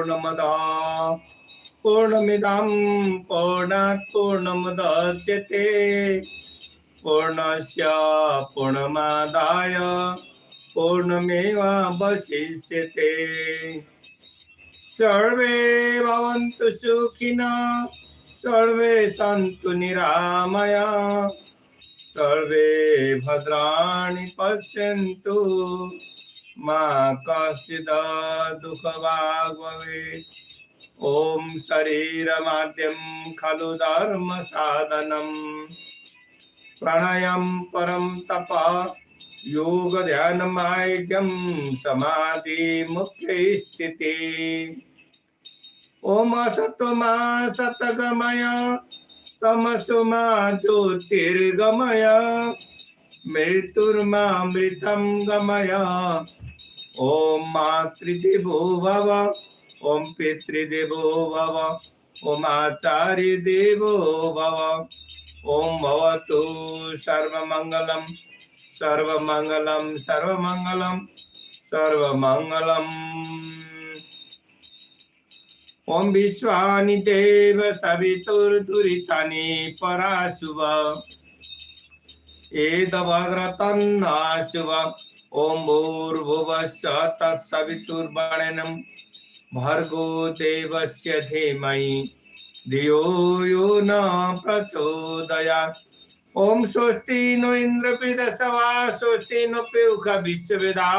पूर्णमदः पूर्णमिदं पूर्णात् पूर्णमुदच्यते पूर्णस्य पूर्णमादाय पूर्णमेवावशिष्यते। सर्वे भवन्तु सुखिनः सर्वे सन्तु निरामयाः सर्वे भद्राणि पश्यन्तु मा कश्चित् दुःखभाग् भवेत्। ॐ शरीरमाद्यं खलु धर्म साधनम् प्राणायाम परम तप योग ध्यान मार्गम समाधि मुख्य स्थिति। ओम असतोमा सतगमय तमसोमा ज्योतिर्गमय मृत्युर्मा मृतम गमय। ओम मातृदेवो भव ओम पितृदेवो भव ओम आचार्य देवो भव। ओम भवतु सर्वमंगलम सर्वमंगलम सर्वमंगलम सर्वमंगलम। ओम विश्वानि देव सवितुर्दुरितानि पराशुभ एतद्भद्रतन्नाशुभ। ओम भूर्भुवस्सुः तत्सवितुर्वरेण्यं भर्गो देवस्य धीमहि धियो यो न प्रचोदयात्। ओम स्वस्ति नो इंद्र पृथ्वा स्वस्ति नो पौख विश्ववेदा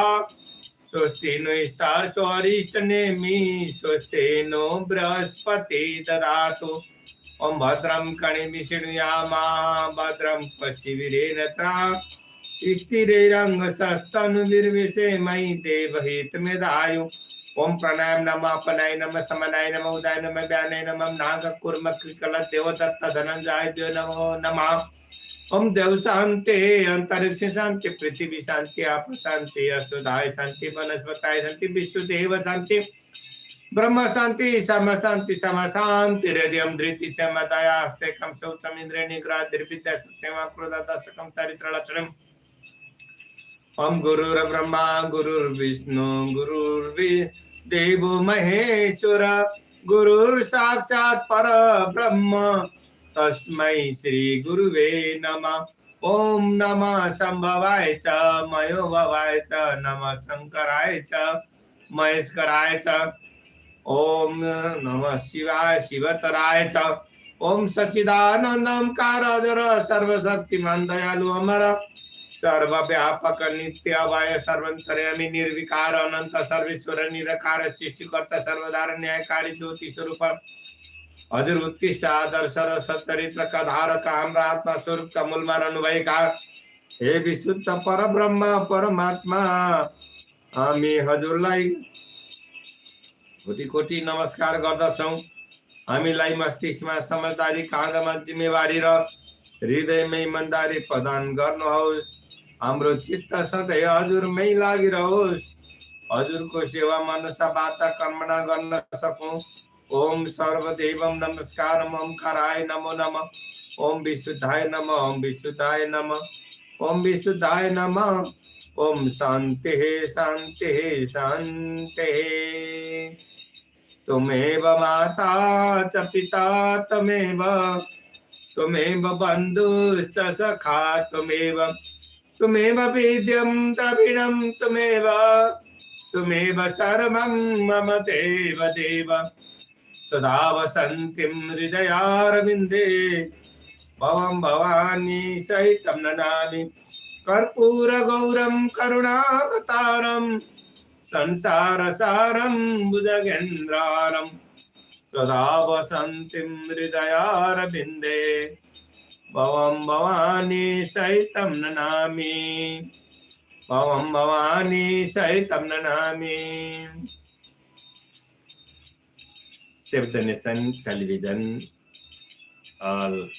स्वस्ति नो स्तार्चो अरिष्टनेमि स्वस्ति नो बृहस्पति ददातु। ओम भद्रं कर्णेभिः शृणुयामा भद्रं पश्येमाक्षभिर्यजत्रा स्थिरैरङ्गस्तनुभिर्विषेमहि देवहितमेधायु। ओम प्राणायाम नमः अपनाय नमः समनाय नमः उदाय नमः व्यानाय नमः नागकुर्म कृकल देवदत्त धनंजय नमो नमः। ओम देव शांति अंतरिक्ष शांति पृथ्वी शांति आप शांति असुधाय शांति वनस्पताय शांति विश्वदेव शांति ब्रह्म शांति सम शांति सम शांति हृदयं धृति च मदयास्तेकं शौचम इंद्रिय निग्रह निर्विद्या सत्यम क्रोध दशकम चरित्र लक्षणम। ओम गुरुर्ब्रह्मा गुरुर्विष्णु गुरुर्देवो महेश्वर गुरुर्साक्षात् परब्रह्म तस्मै श्री गुरुवे नमः। ओम नमः संभवाय च मयो भवाय च नमः शंकराय च महेश्वराय च। ओम नमः शिवाय शिवतराय च। ओम सच्चिदानंदं काराधर सर्वशक्तिमान दयालु अमर सर्वव्यापक नित्य अभय सर्वंतर्यामी निर्विकार अनंत सर्वेश्वर निराकार सृष्टिकर्ता सर्वधारण न्यायकारी ज्योति स्वरूप अजर उत्कृष्ट आदर्श सच्चरित्र का धारक हमरा आत्मा स्वरूप का मूलमार अनुभव का हे विशुद्ध परब्रह्म परमात्मा हामी हजुरलाई कोटि कोटि नमस्कार गर्दछौं। हामीलाई मस्तिष्कमा समझदारी काँधमा जिम्मेवारी र हृदयमा इमानदारी प्रदान गर्नुहोस्। हाम्रो चित्त सधैँ हजुरमै लागिरहोस्। हजुरको सेवा मनसा वाचा कर्मणा गर्न सकौं। ओम सर्वदेवं नमस्कारम ओंकाराय नमो नमः। ओम विशुद्धाय नमः ओम विशुद्धाय नमः ओम विशुद्धाय नमः। ओम शांति शांति शांति। तुमेव माता च पिता त्वमेव त्वमेव बन्धुश्च सखा त्वमेव त्वमेव वेद्यं द्रविणं त्वमेव त्वमेव सर्वं मम देव देव सदा वसन्तीं हृदयारविन्दे भवं भवानी सहितं ननामि कर्पूरगौरं करुणावतारं संसारसारं भुजगेन्द्रारं सदा वसन्तीं हृदयारविन्दे भवं भवानी सहितं ननामि भवं भवानी सहितं ननामि। Save the Nation television all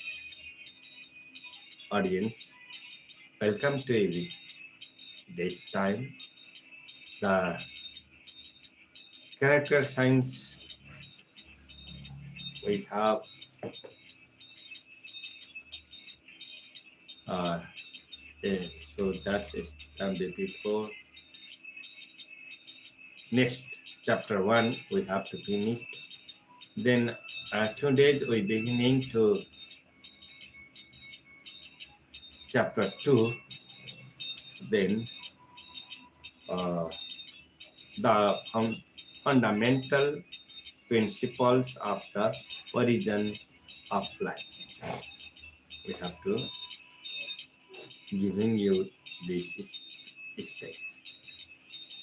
audience, welcome to this time the character science we have so that's done before next chapter 1 we have to finish. Then 2 days we beginning to chapter 2. Then the fundamental principles of the origin of life. We have to giving you this space.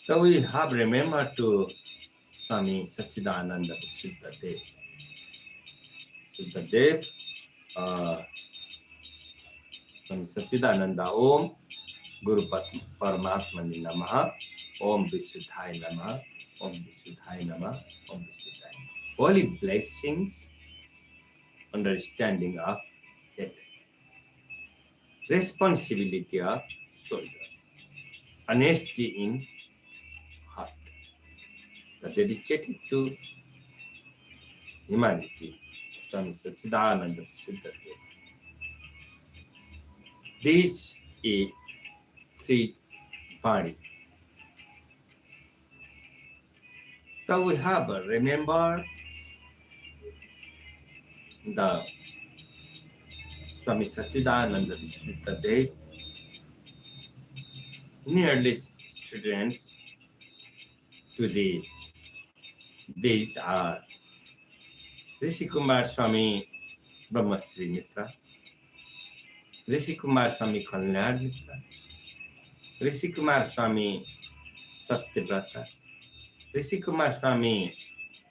So we have remembered to Swami Sachidananda Sudadev. Sudadev, Swami Sachidananda, Om Guru Paramatmani Namaha, Om Visuddhai Namaha, Om Visuddhai Namaha, Om Visuddhai. Holy blessings, understanding of it, responsibility of shoulders, honesty in heart, the dedicated to humanity, Swami Sachidananda Sudadev. These are 3 body. So we have remembered the Swami Sachidananda Sudadev, nearly students to these are Rishi Kumar Swami Brahmasri Mitra, Rishi Kumar Swami Kalyan Mitra, Rishi Kumar Swami Satyavrata, Rishi Kumar Swami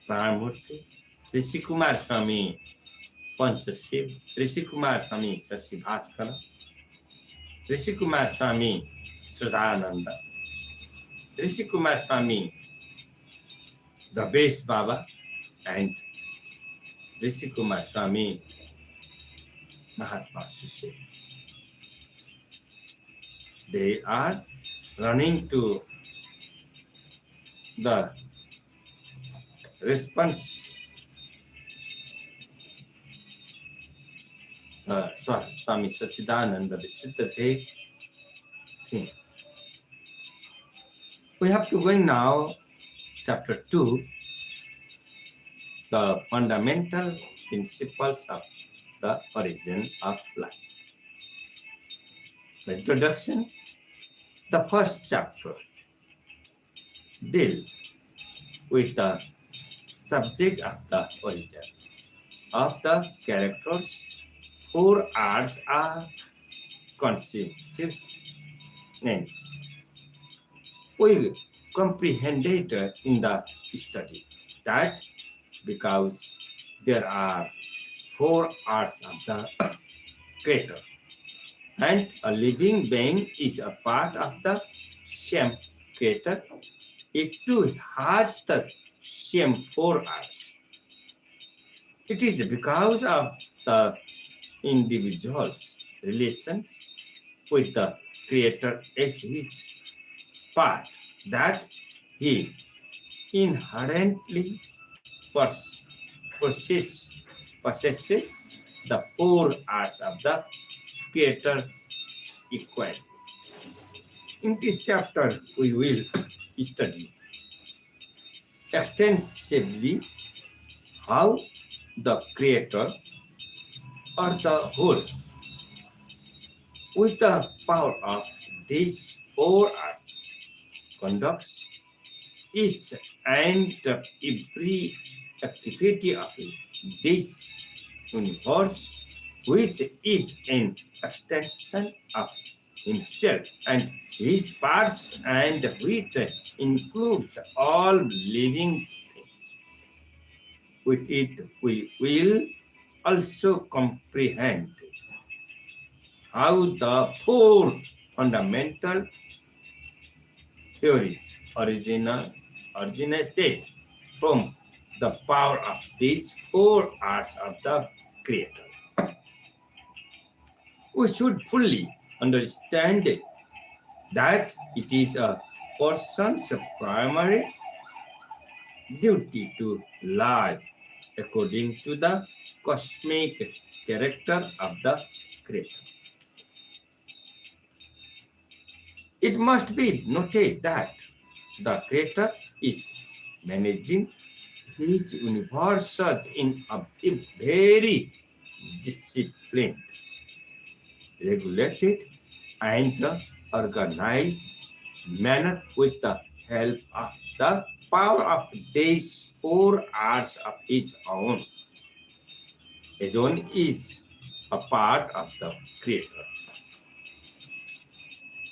Pranamurti, Rishi Kumar Swami Panchasiv, Rishi Kumar Swami Shashi Bhaskara, Rishi Kumar Swami Sridhananda, Rishi Kumar Swami the Base Baba, and Rishi Kumar Swami Mahatma Shishya. They are running to the response. Swami Sachidananda Visuddhadev thing. We have to go now, chapter 2, the fundamental principles of the origin of life. The introduction, the first chapter, deal with the subject of the origin of the characters. 4 arts are constituents. We comprehended in the study that because there are 4 arts of the creator and a living being is a part of the same creator, it too has the same 4 arts. It is because of the individual's relations with the creator as his part that he inherently possesses the 4 arts of the creator equally. In this chapter, we will study extensively how the creator or the whole, with the power of these 4 arts, conducts each and every activity of this universe, which is an extension of himself and his parts, and which includes all living things. With it, we will also comprehend how the 4 fundamental theories originated from the power of these 4 arts of the creator. We should fully understand that it is a person's primary duty to live according to the cosmic character of the creator. It must be noted that The Creator is managing his universe in a very disciplined, regulated, and organized manner with the help of the power of these four arts of his own. His own is a part of the Creator.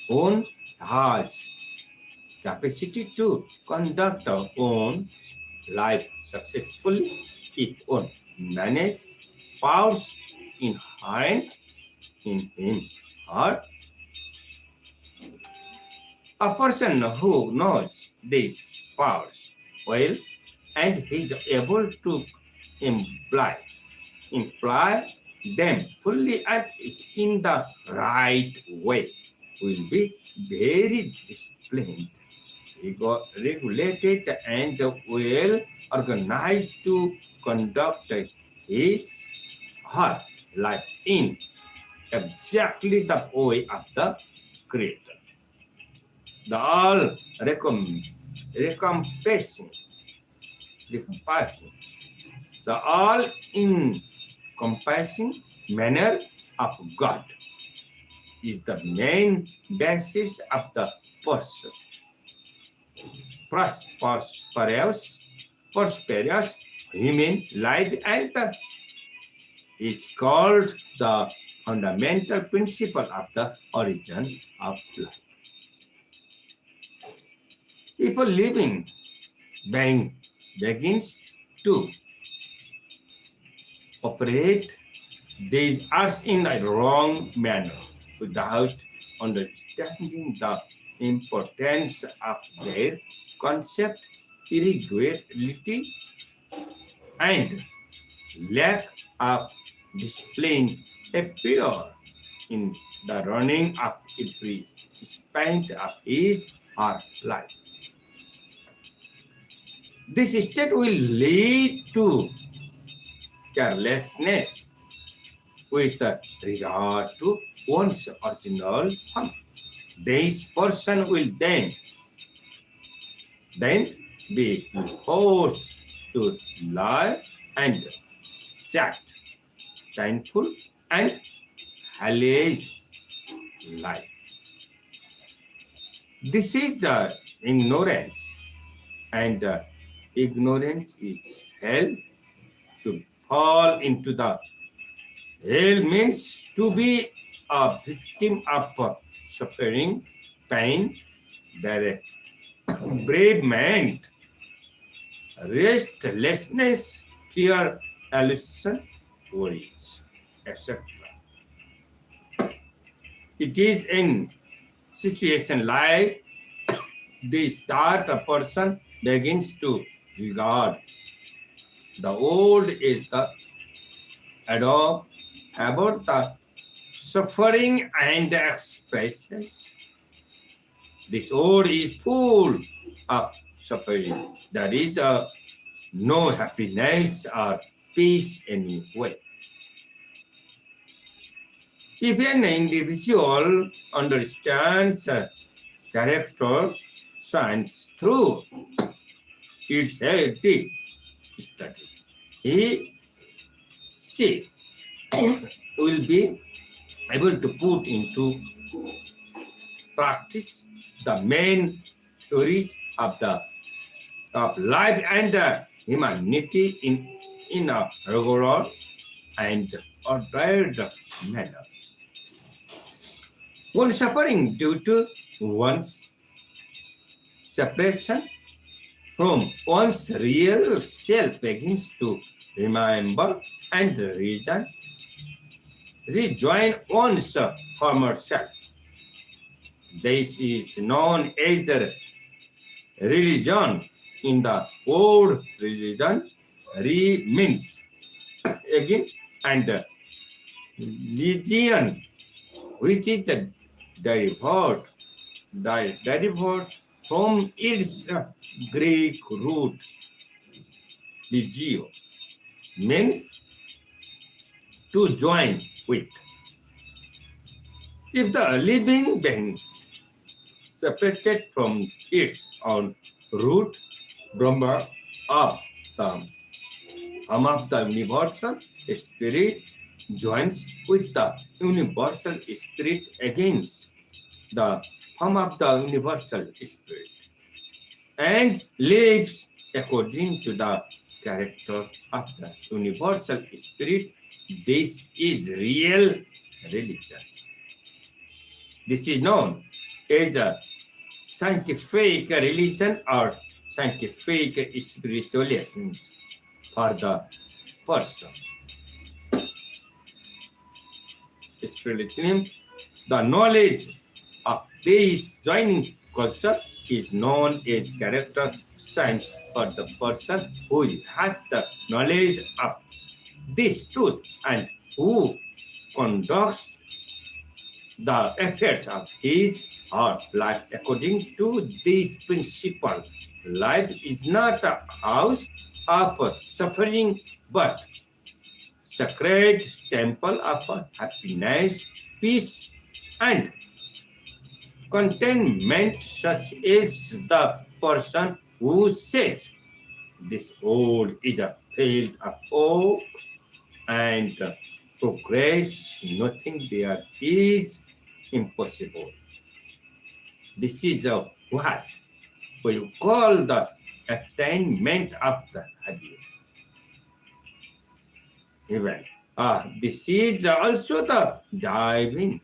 Own has capacity to conduct our own life successfully. It own manage powers inherent in him or a person who knows these powers well and is able to imply imply them fully and in the right way will be very disciplined, regulated, and well organized to conduct his her life in exactly the way of the Creator. The all encompassing, the all encompassing manner of God is the main basis of the person. Prosperous human life and is called the fundamental principle of the origin of life. If a living being begins to operate these arts in a wrong manner without understanding the importance of their concept, irregularity, and lack of discipline appear in the running of every aspect of his or life. This state will lead to carelessness with regard to one's original form. This person will then be forced to lie and act painful and hellish life. This is ignorance, and ignorance is hell. To fall into the hell means to be a victim of suffering, pain, bereavement, restlessness, fear, illusion, worries, etc. It is in situation like this that a person begins to regard the old is the about the suffering and expresses this old is full of suffering. There is no happiness or peace anyway. If an individual understands character science through its deep study, she will be able to put into practice the main theories of life and humanity in a regular and ordered manner. When suffering due to one's separation from one's real self begins to remember and rejoin one's former self. This is known as religion. In the old religion, means again and legion, which is the derived from its Greek root legio, means to join with. If the living being separated from its own root, Brahma, of the universal spirit joins with the universal spirit against the form of the universal spirit and lives according to the character of the universal spirit. This is real religion. This is known as a scientific religion or scientific spiritualism for the person. Spiritualism, the knowledge of this joining culture is known as character science for the person who has the knowledge of this truth and who conducts the affairs of his or life according to this principle. Life is not a house of suffering but sacred temple of happiness, peace, and contentment. Such is the person who says, "This world is a field of oak and progress, nothing there is impossible." This is what we call the attainment of the habit. Even this is also the divine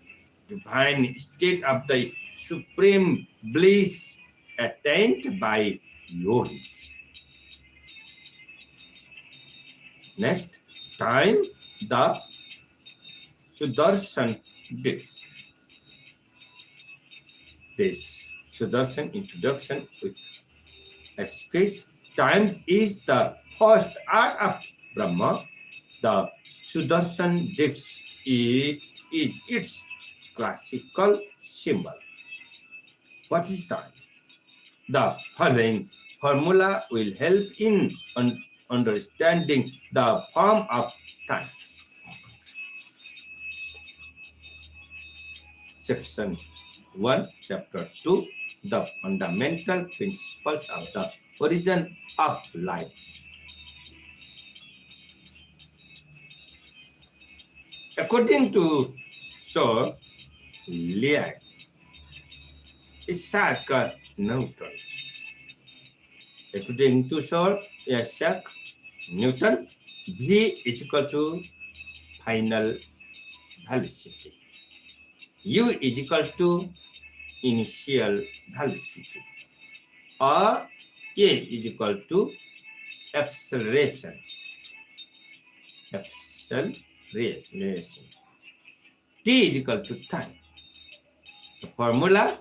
state of the supreme bliss attained by yogis. Next time, the Sudarshan Diks. This Sudarshan introduction with a speech. Time is the first art of Brahma. The Sudarshan Diks is its classical symbol. What is time? The following formula will help in understanding the form of time. Section 1, Chapter 2, the fundamental principles of the origin of life. According to Sir Isaac Newton. According to Sir Isaac Newton, V is equal to final velocity. U is equal to initial velocity. Or A is equal to acceleration. Acceleration. T is equal to time. The formula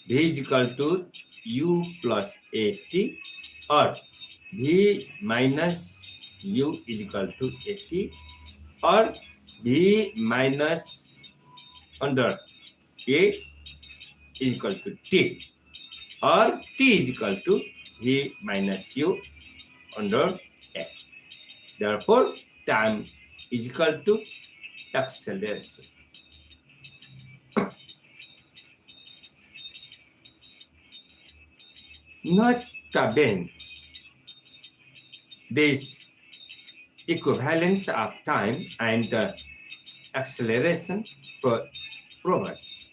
V is equal to U plus AT or V minus U is equal to AT or V minus under A is equal to T or T is equal to V minus U under A. Therefore, time is equal to acceleration. Not bene, this equivalence of time and acceleration proves,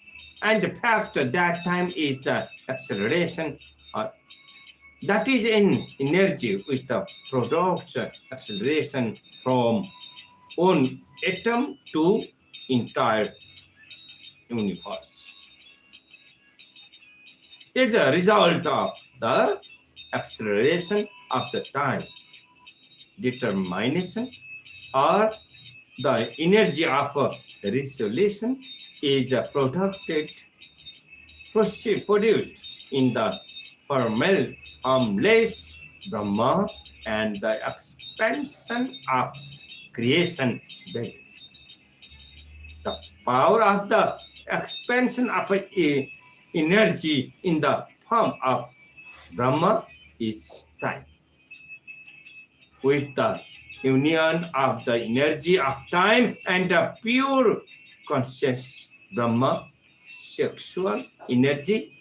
and the fact that time is acceleration, that is an energy which products acceleration from one atom to entire universe. Is a result of the acceleration of the time determination or the energy of resolution is produced in the formless Brahma and the expansion of creation begins. The power of the expansion of energy in the form of Brahma is time. With the union of the energy of time and the pure conscious Brahma, sexual energy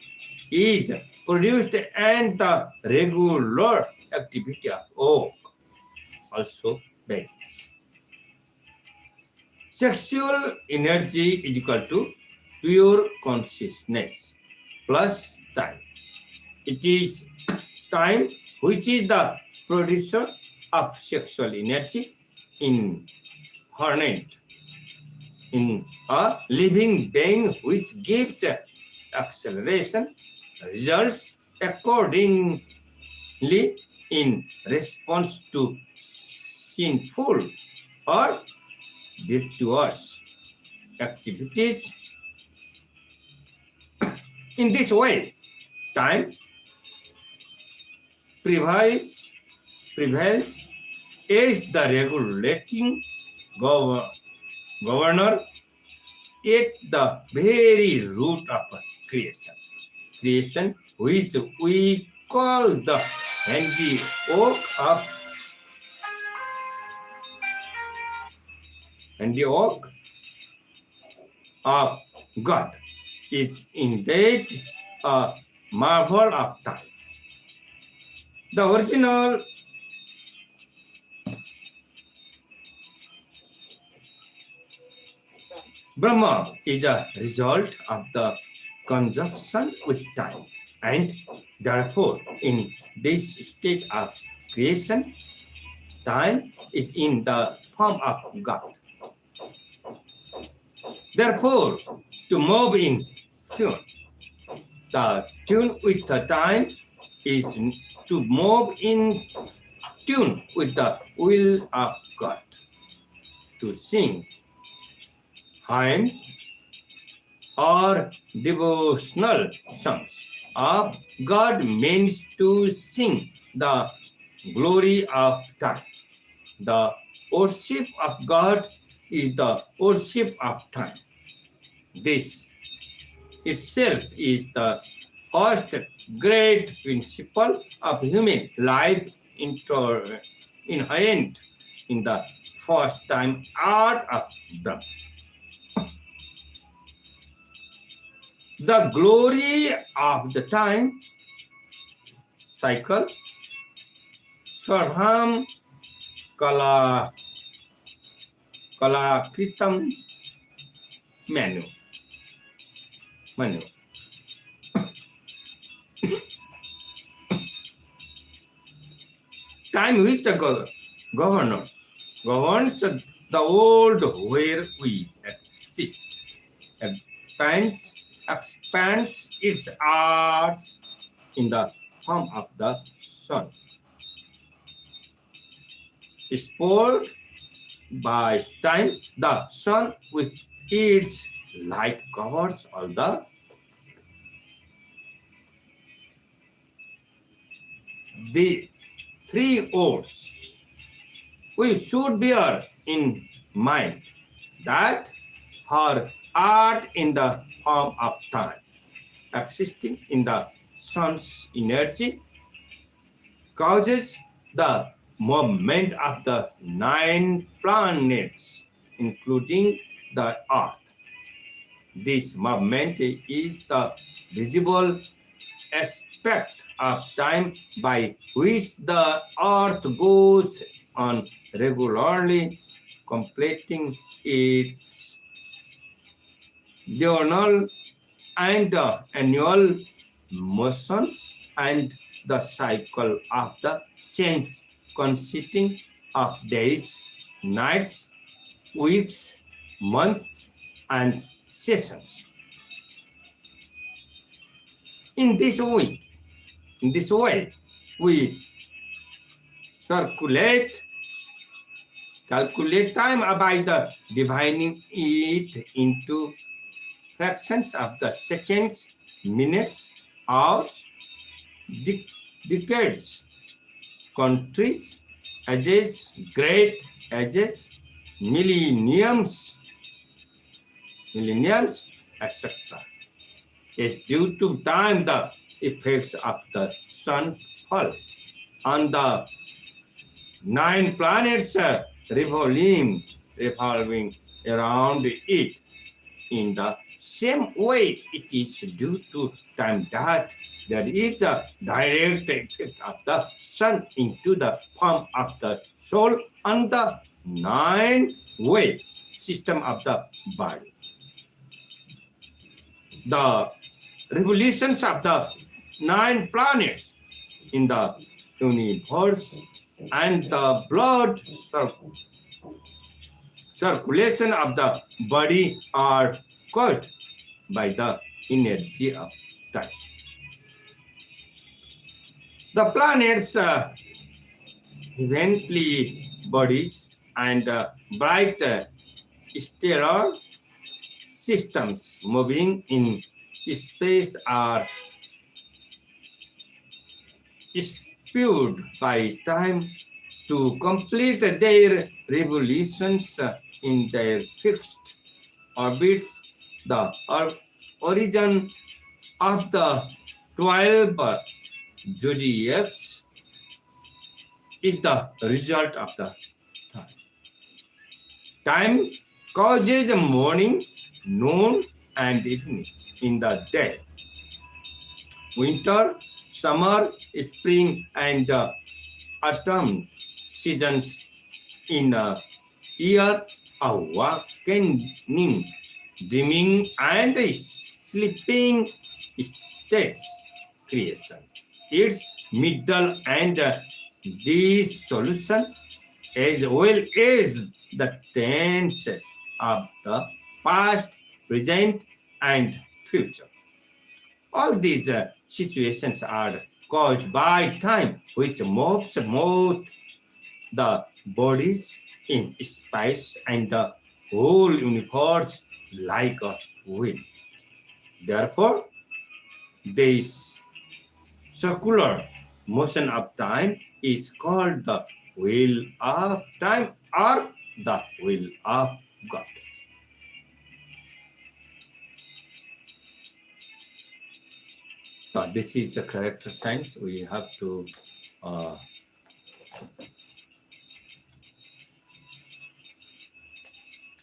is produced and the regular activity of work also varies. Sexual energy is equal to pure consciousness plus time. It is time which is the producer of sexual energy inherent in a living being, which gives acceleration results accordingly in response to sinful or virtuous activities. In this way, time prevails as the regulating governor at the very root of creation. Creation, which we call the handiwork of God, is indeed a marvel of time. The original Brahma is a result of the conjunction with time, and therefore, in this state of creation, time is in the form of God. Therefore, to move in tune with the time is to move in tune with the will of God. To sing hymns or devotional songs of God means to sing the glory of time. The worship of God is the worship of time. This itself is the first great principle of human life inherent in the first time art of Brahma. The glory of the time cycle, Sarham Kalakritam Manu. Time which governs the world where we exist, expands its arts in the form of the sun. Spoiled by time, the sun with its light covers all the three words. We should bear in mind that her art in the form of time, existing in the sun's energy, causes the movement of the 9 planets, including the Earth. This movement is the visible aspect of time by which the Earth goes on regularly, completing its diurnal and annual motions, and the cycle of the change consisting of days, nights, weeks, months, and seasons. In this way, we calculate time by the dividing it into fractions of the seconds, minutes, hours, decades, countries, ages, great ages, millenniums, etc. It's due to time the effects of the sun fall on the 9 planets revolving around it in the same way it is due to time that there is the direct effect of the sun into the form of the soul on the nine-way system of the body. The revolutions of the nine planets in the universe and the blood circulation of the body are caused by the energy of time. The planets, eventually bodies, and bright stellar systems moving in space are spewed by time to complete their revolutions in their fixed orbits. The origin of the 12 zodiacs is the result of the time. Time causes morning, noon, and evening in the day. Winter, summer, spring, and autumn seasons in a year, awakening, dreaming, and sleeping states creation. Its middle and dissolution, as well as the tenses of the past, present, and future. All these situations are caused by time, which moves both the bodies in space and the whole universe like a wheel. Therefore, this circular motion of time is called the wheel of time or the wheel of God. So this is the character science. We have to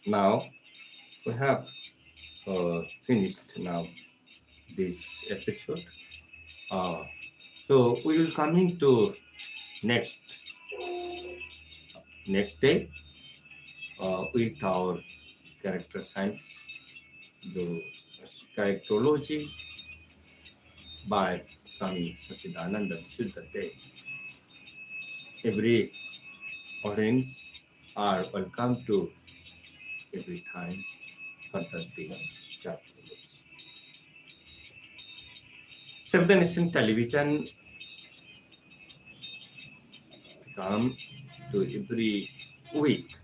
now we have finished now this episode. So we will coming to next day with our character science, the characterology by Swami Sachidananda Suddhadev. Every audience are welcome to every time for this characterology. Save the Nation Television come to every week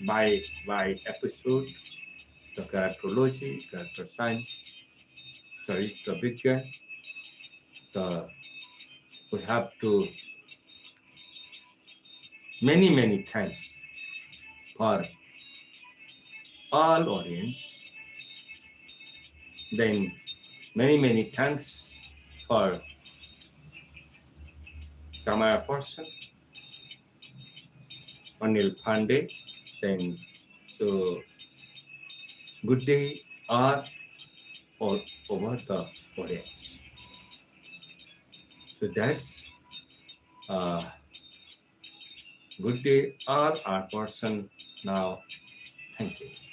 by episode, the characterology, character science, Character we have to many thanks for all audience. Then many thanks for camera person Anil Pandey. Then so good day are all over the audience. So that's good day all our person now. Thank you.